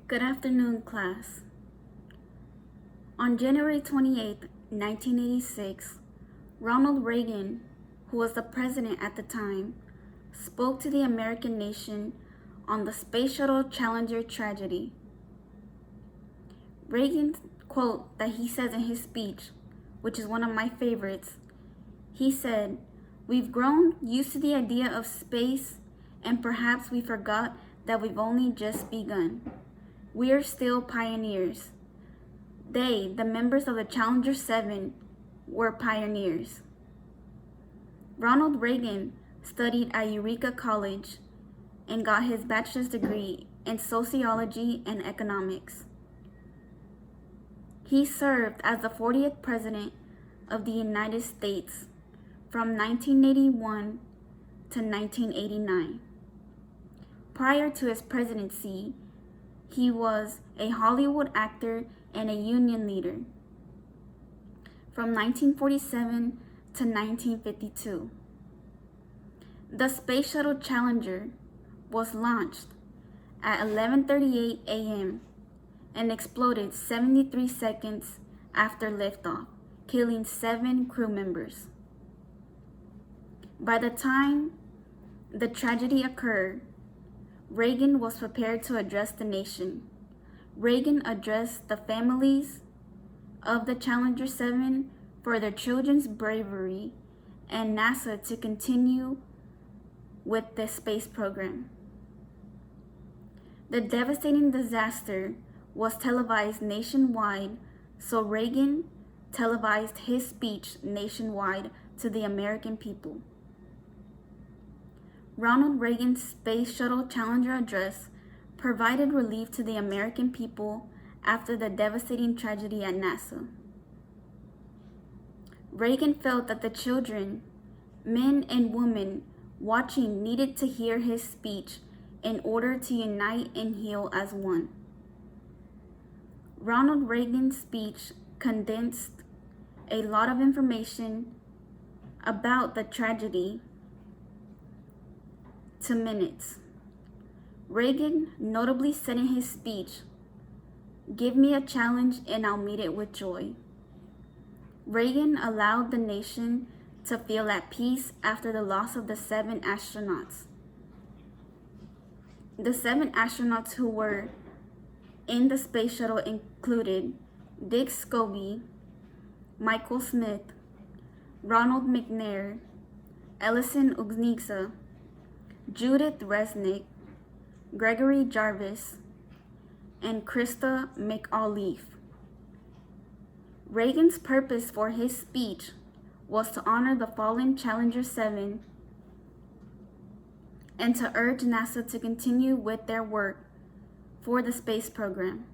Good afternoon, class. On January 28, 1986, Ronald Reagan, who was the president at the time, spoke to the American nation on the Space Shuttle Challenger tragedy. Reagan's quote that he says in his speech, which is one of my favorites, he said, "We've grown used to the idea of space, and perhaps we forgot that we've only just begun. We're still pioneers." They, the members of the Challenger 7, were pioneers. Ronald Reagan studied at Eureka College and got his bachelor's degree in sociology and economics. He served as the 40th President of the United States from 1981 to 1989. Prior to his presidency, he was a Hollywood actor and a union leader from 1947 to 1952. The Space Shuttle Challenger was launched at 11:38 a.m. and exploded 73 seconds after liftoff, killing 7 crew members. By the time the tragedy occurred, Reagan was prepared to address the nation. Reagan addressed the families of the Challenger 7 for their children's bravery and NASA to continue with the space program. The devastating disaster was televised nationwide, so Reagan televised his speech nationwide to the American people. Ronald Reagan's Space Shuttle Challenger address provided relief to the American people after the devastating tragedy at NASA. Reagan felt that the children, men and women watching needed to hear his speech in order to unite and heal as one. Ronald Reagan's speech condensed a lot of information about the tragedy to minutes. Reagan notably said in his speech, "Give me a challenge and I'll meet it with joy." Reagan allowed the nation to feel at peace after the loss of the 7 astronauts. The 7 astronauts who were in the space shuttle included Dick Scobie, Michael Smith, Ronald McNair, Ellison Ugnigza, Judith Resnick, Gregory Jarvis, and Krista McAuliffe. Reagan's purpose for his speech was to honor the fallen Challenger 7 and to urge NASA to continue with their work for the space program.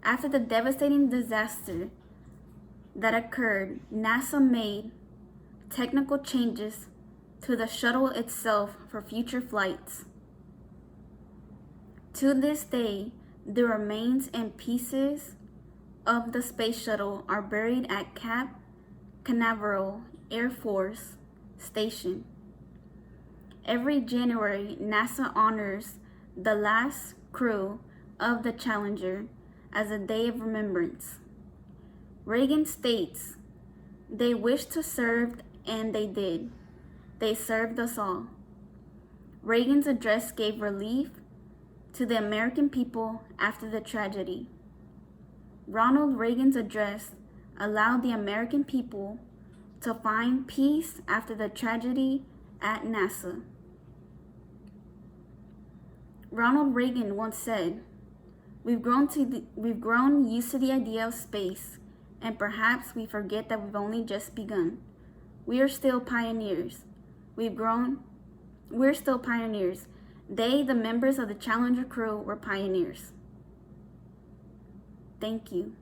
After the devastating disaster that occurred, NASA made technical changes to the shuttle itself for future flights. To this day, the remains and pieces of the space shuttle are buried at Camp Canaveral Air Force Station. Every January, NASA honors the last crew of the Challenger as a day of remembrance. Reagan states, "They wished to serve and they did. They served us all." Reagan's address gave relief to the American people after the tragedy. Ronald Reagan's address allowed the American people to find peace after the tragedy at NASA. Ronald Reagan once said, we've grown used to the idea of space, and perhaps we forget that we've only just begun. We are still pioneers. We're still pioneers. They, the members of the Challenger crew, were pioneers. Thank you.